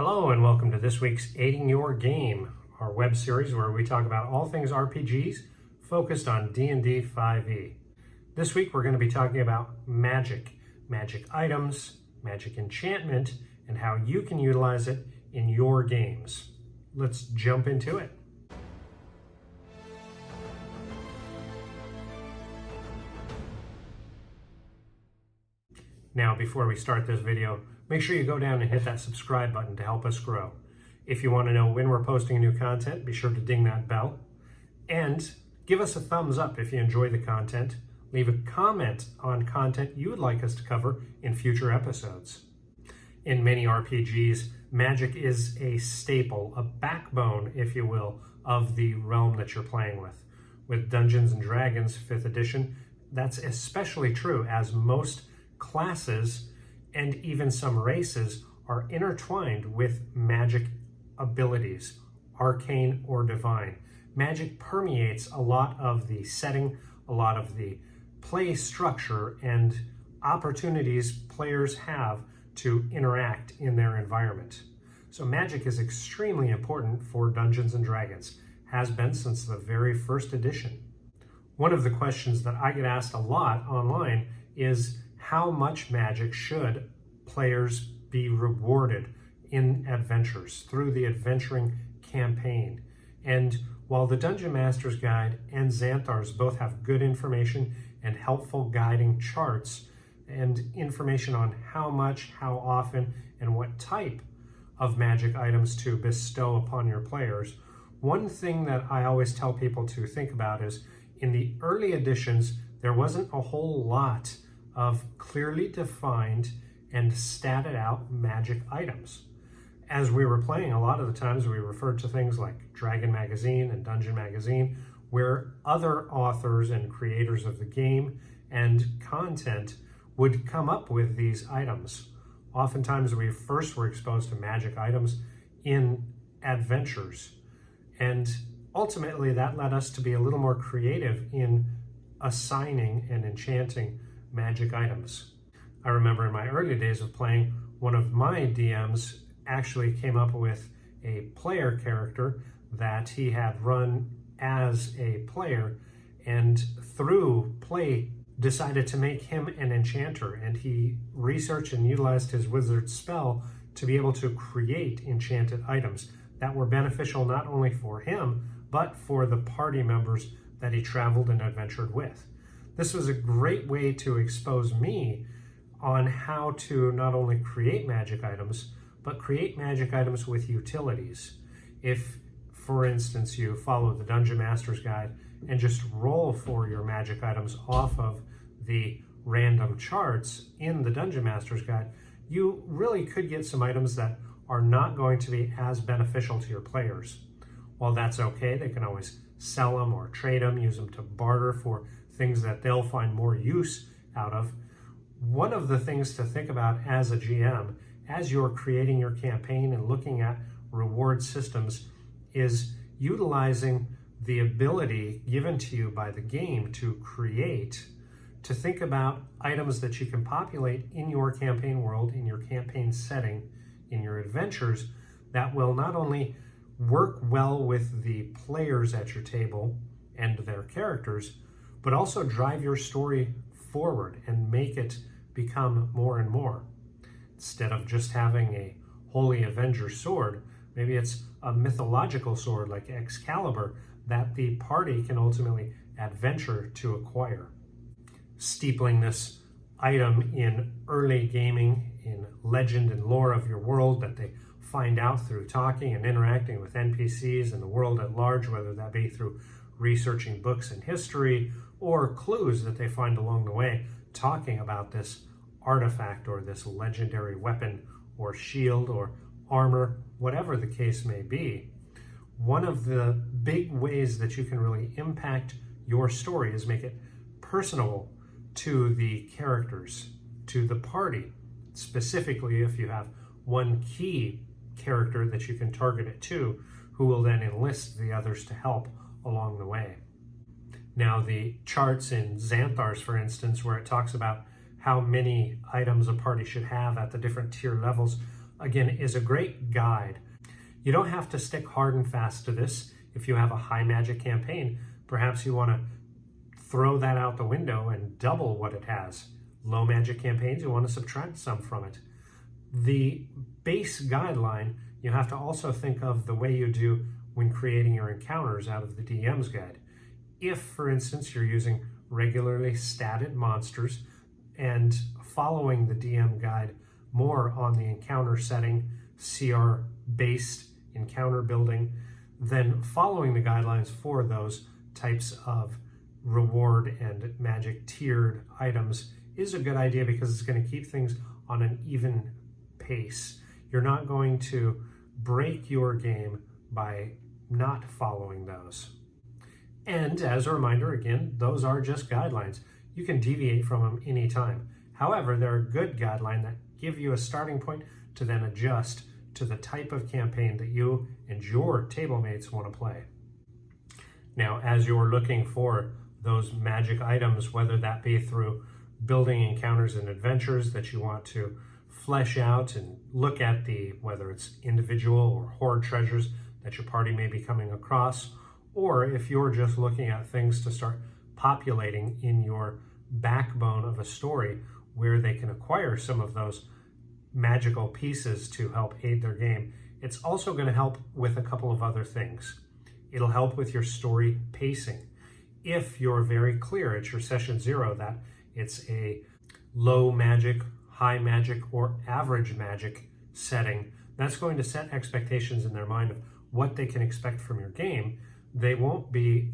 Hello and welcome to this week's Aiding Your Game, our web series where we talk about all things RPGs focused on D&D 5e. This week we're going to be talking about magic items, magic enchantment, and how you can utilize it in your games. Let's jump into it. Now, before we start this video, make sure you go down and hit that subscribe button to help us grow. If you want to know when we're posting new content, be sure to ding that bell. And give us a thumbs up if you enjoy the content. Leave a comment on content you would like us to cover in future episodes. In many RPGs, magic is a staple, a backbone, if you will, of the realm that you're playing with. With Dungeons & Dragons 5th edition, that's especially true, as most classes and even some races are intertwined with magic abilities, arcane or divine. Magic permeates a lot of the setting, a lot of the play structure and opportunities players have to interact in their environment. So magic is extremely important for Dungeons & Dragons, has been since the very first edition. One of the questions that I get asked a lot online is, how much magic should players be rewarded in adventures through the adventuring campaign? And while the Dungeon Master's Guide and Xanthar's both have good information and helpful guiding charts and information on how much, how often, and what type of magic items to bestow upon your players, one thing that I always tell people to think about is, in the early editions, there wasn't a whole lot of clearly defined and statted out magic items. As we were playing, a lot of the times we referred to things like Dragon Magazine and Dungeon Magazine, where other authors and creators of the game and content would come up with these items. Oftentimes we first were exposed to magic items in adventures, and ultimately that led us to be a little more creative in assigning and enchanting magic items. I remember in my early days of playing, one of my DMs actually came up with a player character that he had run as a player, and through play decided to make him an enchanter, and he researched and utilized his wizard spell to be able to create enchanted items that were beneficial not only for him but for the party members that he traveled and adventured with. This was a great way to expose me on how to not only create magic items, but create magic items with utilities. If, for instance, you follow the Dungeon Master's Guide and just roll for your magic items off of the random charts in the Dungeon Master's Guide, you really could get some items that are not going to be as beneficial to your players. While that's okay, they can always sell them or trade them, use them to barter for things that they'll find more use out of. One of the things to think about as a GM, as you're creating your campaign and looking at reward systems, is utilizing the ability given to you by the game to create, to think about items that you can populate in your campaign world, in your campaign setting, in your adventures, that will not only work well with the players at your table and their characters, but also drive your story forward and make it become more and more. Instead of just having a Holy Avenger sword, maybe it's a mythological sword like Excalibur that the party can ultimately adventure to acquire. Steepling this item in early gaming, in legend and lore of your world that they find out through talking and interacting with NPCs and the world at large, whether that be through researching books and history or clues that they find along the way talking about this artifact or this legendary weapon or shield or armor, whatever the case may be. One of the big ways that you can really impact your story is make it personable to the characters, to the party. Specifically, if you have one key character that you can target it to, who will then enlist the others to help along the way. Now, the charts in Xanthar's, for instance, where it talks about how many items a party should have at the different tier levels, again, is a great guide. You don't have to stick hard and fast to this. If you have a high magic campaign, perhaps you want to throw that out the window and double what it has. Low magic campaigns, you want to subtract some from it. The base guideline, you have to also think of the way you do when creating your encounters out of the DM's guide. If, for instance, you're using regularly statted monsters and following the DM guide more on the encounter setting, CR-based encounter building, then following the guidelines for those types of reward and magic tiered items is a good idea because it's going to keep things on an even pace. You're not going to break your game by not following those. And as a reminder, again, those are just guidelines. You can deviate from them anytime. However, they're a good guideline that give you a starting point to then adjust to the type of campaign that you and your table mates want to play. Now, as you're looking for those magic items, whether that be through building encounters and adventures that you want to flesh out and look at whether it's individual or hoard treasures that your party may be coming across, or if you're just looking at things to start populating in your backbone of a story where they can acquire some of those magical pieces to help aid their game, it's also going to help with a couple of other things. It'll help with your story pacing. If you're very clear at your session 0 that it's a low magic, high magic, or average magic setting, that's going to set expectations in their mind of what they can expect from your game. They won't be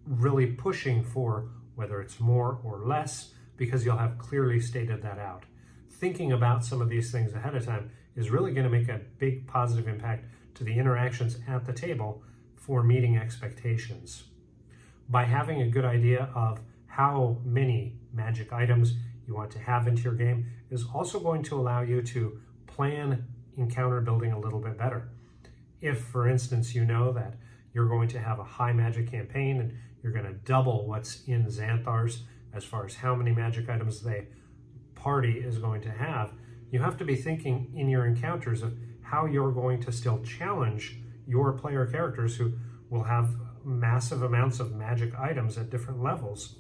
really pushing for whether it's more or less because you'll have clearly stated that out. Thinking about some of these things ahead of time is really going to make a big positive impact to the interactions at the table for meeting expectations. By having a good idea of how many magic items you want to have into your game is also going to allow you to plan encounter building a little bit better. If, for instance, you know that you're going to have a high magic campaign and you're going to double what's in Xanthar's as far as how many magic items the party is going to have, you have to be thinking in your encounters of how you're going to still challenge your player characters who will have massive amounts of magic items at different levels.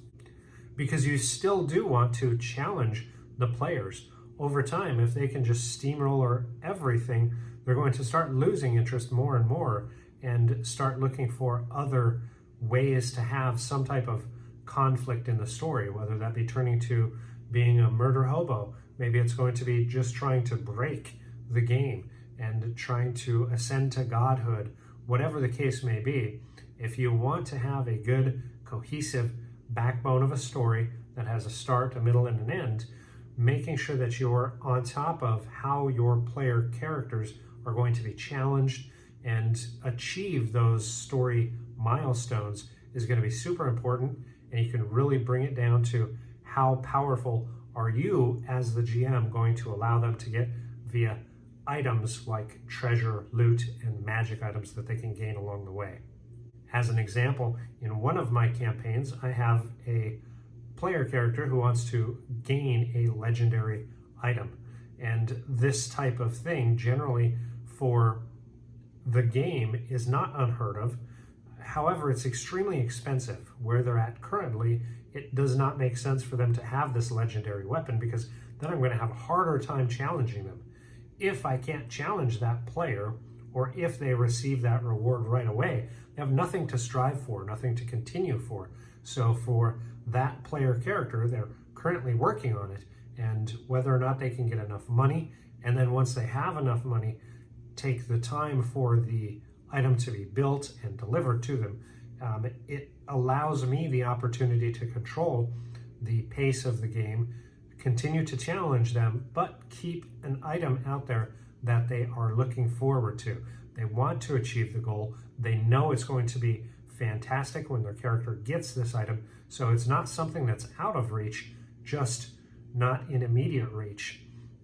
Because you still do want to challenge the players. Over time, if they can just steamroller everything, they're going to start losing interest more and more and start looking for other ways to have some type of conflict in the story, whether that be turning to being a murder hobo. Maybe it's going to be just trying to break the game and trying to ascend to godhood, whatever the case may be. If you want to have a good, cohesive backbone of a story that has a start, a middle, and an end, making sure that you're on top of how your player characters are going to be challenged and achieve those story milestones is going to be super important, and you can really bring it down to how powerful are you as the GM going to allow them to get via items like treasure, loot, and magic items that they can gain along the way. As an example, in one of my campaigns, I have a player character who wants to gain a legendary item. And this type of thing generally for the game is not unheard of. However, it's extremely expensive. Where they're at currently, it does not make sense for them to have this legendary weapon because then I'm going to have a harder time challenging them. If I can't challenge that player, or if they receive that reward right away, they have nothing to strive for, nothing to continue for. So for that player character, they're currently working on it, and whether or not they can get enough money, and then once they have enough money, take the time for the item to be built and delivered to them, it allows me the opportunity to control the pace of the game, continue to challenge them, but keep an item out there that they are looking forward to. They want to achieve the goal. They know it's going to be fantastic when their character gets this item, so it's not something that's out of reach, just not in immediate reach.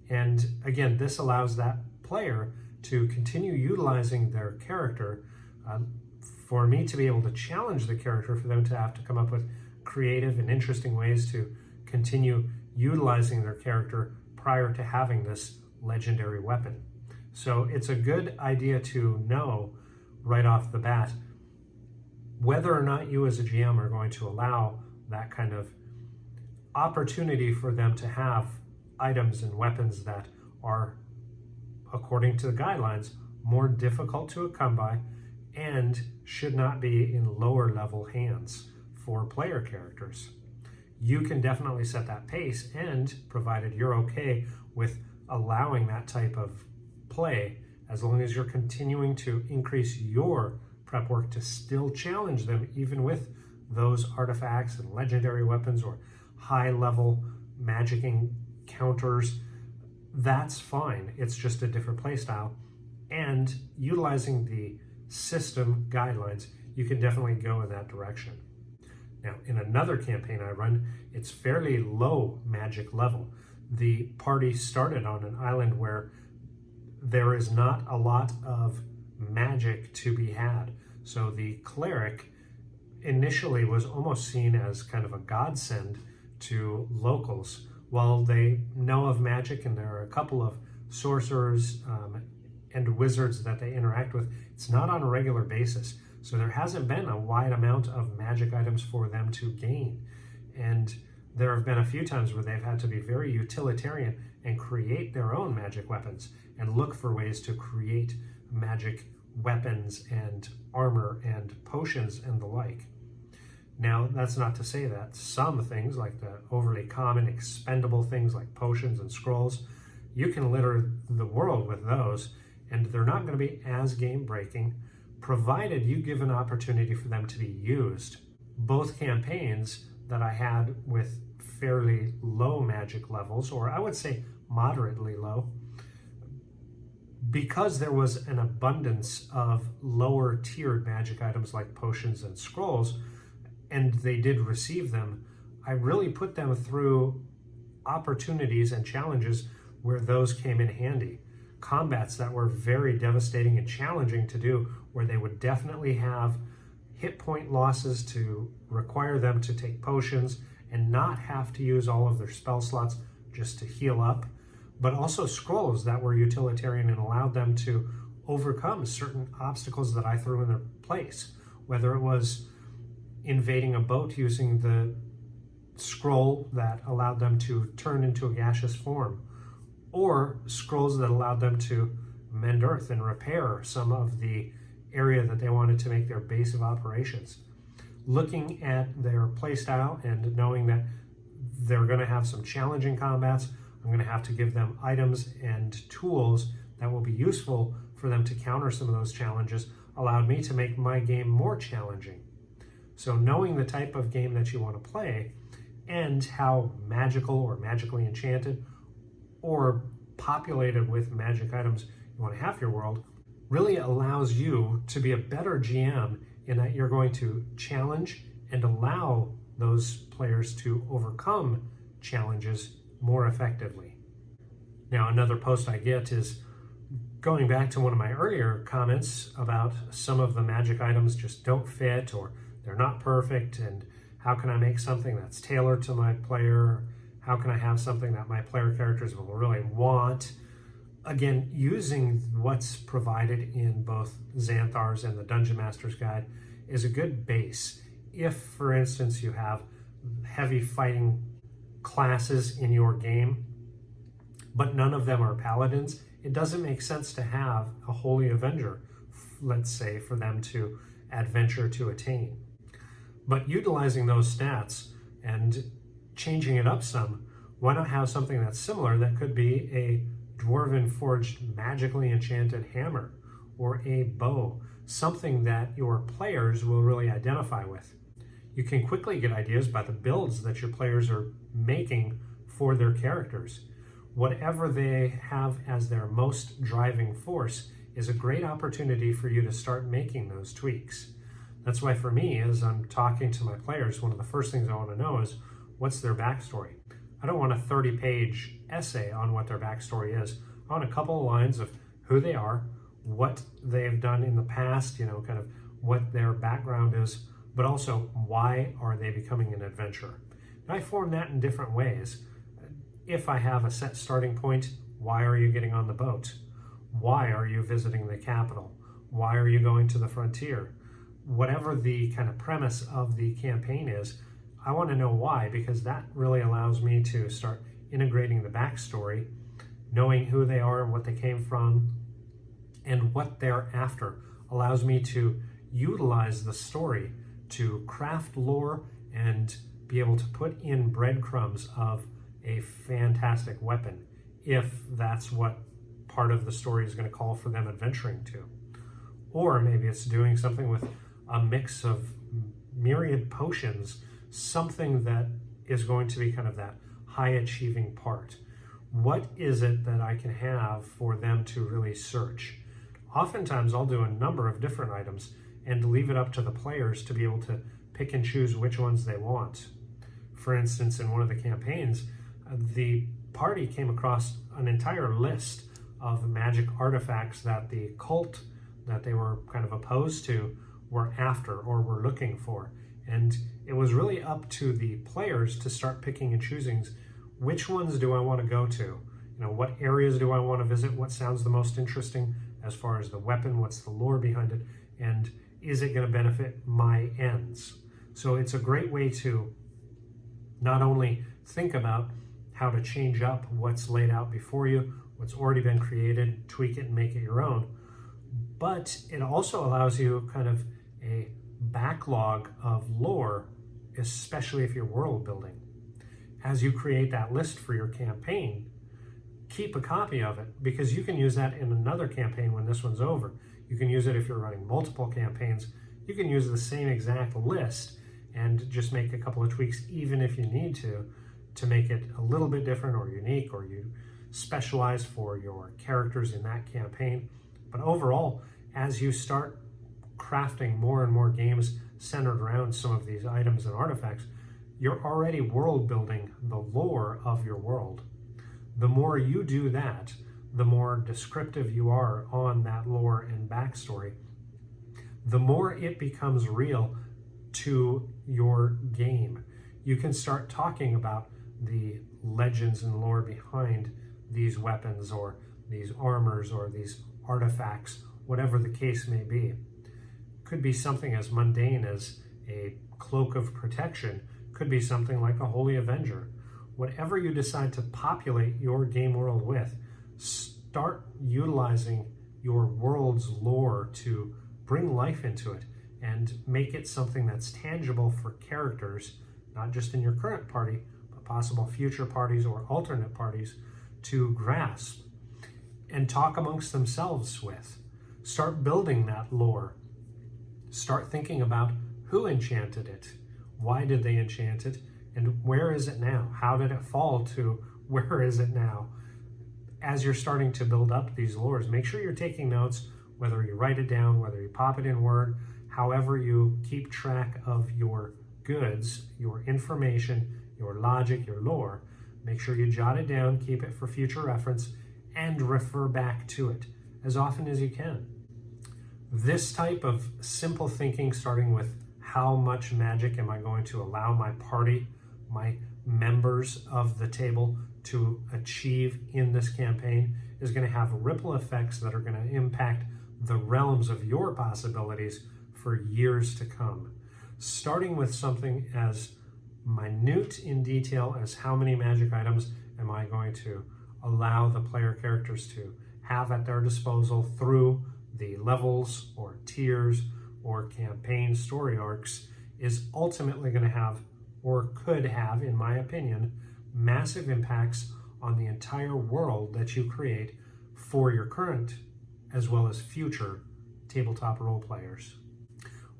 And again, this allows that player to continue utilizing their character, for me to be able to challenge the character, for them to have to come up with creative and interesting ways to continue utilizing their character prior to having this legendary weapon. So it's a good idea to know right off the bat whether or not you as a GM are going to allow that kind of opportunity for them to have items and weapons that are, according to the guidelines, more difficult to come by and should not be in lower level hands for player characters. You can definitely set that pace, and provided you're okay with allowing that type of play, as long as you're continuing to increase your prep work to still challenge them even with those artifacts and legendary weapons or high level magicking counters, that's fine. It's just a different play style. And utilizing the system guidelines, you can definitely go in that direction. Now, in another campaign I run, it's fairly low magic level. The party started on an island where there is not a lot of magic to be had. So the cleric initially was almost seen as kind of a godsend to locals. While they know of magic and there are a couple of sorcerers and wizards that they interact with, it's not on a regular basis. So there hasn't been a wide amount of magic items for them to gain. And there have been a few times where they've had to be very utilitarian and create their own magic weapons and look for ways to create magic weapons and armor and potions and the like. Now, that's not to say that some things, like the overly common expendable things like potions and scrolls, you can litter the world with those, and they're not going to be as game-breaking, provided you give an opportunity for them to be used. Both campaigns that I had with fairly low magic levels, or I would say moderately low, because there was an abundance of lower tiered magic items like potions and scrolls, and they did receive them, I really put them through opportunities and challenges where those came in handy. Combats that were very devastating and challenging to do, where they would definitely have hit point losses to require them to take potions and not have to use all of their spell slots just to heal up, but also scrolls that were utilitarian and allowed them to overcome certain obstacles that I threw in their place, whether it was invading a boat using the scroll that allowed them to turn into a gaseous form, or scrolls that allowed them to mend earth and repair some of the area that they wanted to make their base of operations. Looking at their playstyle and knowing that they're going to have some challenging combats, I'm going to have to give them items and tools that will be useful for them to counter some of those challenges, allowed me to make my game more challenging. So knowing the type of game that you want to play and how magical or magically enchanted or populated with magic items you want to have your world really allows you to be a better GM, in that you're going to challenge and allow those players to overcome challenges more effectively. Now, another post I get is going back to one of my earlier comments about some of the magic items just don't fit or they're not perfect, and how can I make something that's tailored to my player? How can I have something that my player characters will really want? Again, using what's provided in both Xanthar's and the Dungeon Master's Guide is a good base. If, for instance, you have heavy fighting classes in your game, but none of them are paladins, it doesn't make sense to have a Holy Avenger, let's say, for them to adventure to attain. But utilizing those stats and changing it up some, why not have something that's similar that could be a dwarven forged magically enchanted hammer or a bow, something that your players will really identify with. You can quickly get ideas by the builds that your players are making for their characters. Whatever they have as their most driving force is a great opportunity for you to start making those tweaks. That's why for me, as I'm talking to my players, one of the first things I want to know is, what's their backstory? I don't want a 30-page essay on what their backstory is. I want a couple of lines of who they are, what they've done in the past, kind of what their background is, but also why are they becoming an adventurer. And I form that in different ways. If I have a set starting point, why are you getting on the boat? Why are you visiting the capital? Why are you going to the frontier? Whatever the kind of premise of the campaign is, I want to know why, because that really allows me to start integrating the backstory, knowing who they are and what they came from and what they're after. Allows me to utilize the story to craft lore and be able to put in breadcrumbs of a fantastic weapon, if that's what part of the story is going to call for them adventuring to. Or maybe it's doing something with a mix of myriad potions, something that is going to be kind of that high achieving part. What is it that I can have for them to really search? Oftentimes I'll do a number of different items and leave it up to the players to be able to pick and choose which ones they want. For instance, in one of the campaigns, the party came across an entire list of magic artifacts that the cult that they were kind of opposed to were after or were looking for. And it was really up to the players to start picking and choosing which ones do I want to go to? You know, what areas do I want to visit? What sounds the most interesting as far as the weapon? What's the lore behind it? And is it going to benefit my ends? So it's a great way to not only think about how to change up what's laid out before you, what's already been created, tweak it and make it your own, but it also allows you kind of a backlog of lore, especially if you're world building. As you create that list for your campaign, keep a copy of it, because you can use that in another campaign when this one's over. You can use it if you're running multiple campaigns. You can use the same exact list and just make a couple of tweaks, even if you need to make it a little bit different or unique, or you specialize for your characters in that campaign. But overall, as you start crafting more and more games centered around some of these items and artifacts, you're already world building the lore of your world. The more you do that, the more descriptive you are on that lore and backstory, the more it becomes real to your game. You can start talking about the legends and lore behind these weapons or these armors or these artifacts, whatever the case may be. Could be something as mundane as a cloak of protection, could be something like a Holy Avenger. Whatever you decide to populate your game world with, start utilizing your world's lore to bring life into it and make it something that's tangible for characters, not just in your current party, but possible future parties or alternate parties to grasp and talk amongst themselves with. Start building that lore. Start thinking about who enchanted it, why did they enchant it, and where is it now? How did it fall to where is it now? As you're starting to build up these lores, make sure you're taking notes, whether you write it down, whether you pop it in Word, however you keep track of your goods, your information, your logic, your lore. Make sure you jot it down, keep it for future reference, and refer back to it as often as you can. This type of simple thinking, starting with how much magic am I going to allow my party, my members of the table to achieve in this campaign, is going to have ripple effects that are going to impact the realms of your possibilities for years to come. Starting with something as minute in detail as how many magic items am I going to allow the player characters to have at their disposal through the levels or tiers or campaign story arcs, is ultimately going to have, or could have, in my opinion, massive impacts on the entire world that you create for your current as well as future tabletop role players.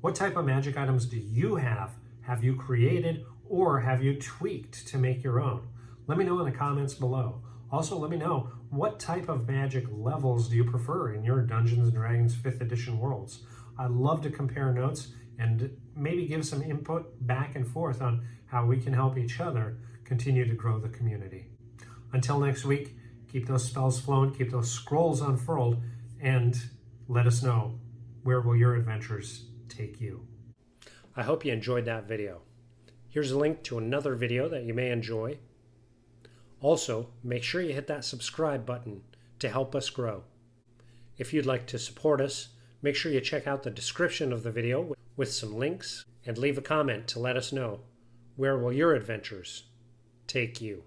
What type of magic items do you have? Have you created or have you tweaked to make your own? Let me know in the comments below. Also, let me know, what type of magic levels do you prefer in your Dungeons & Dragons 5th edition worlds? I'd love to compare notes and maybe give some input back and forth on how we can help each other continue to grow the community. Until next week, keep those spells flowing, keep those scrolls unfurled, and let us know, where will your adventures take you? I hope you enjoyed that video. Here's a link to another video that you may enjoy. Also, make sure you hit that subscribe button to help us grow. If you'd like to support us, make sure you check out the description of the video with some links and leave a comment to let us know where will your adventures take you.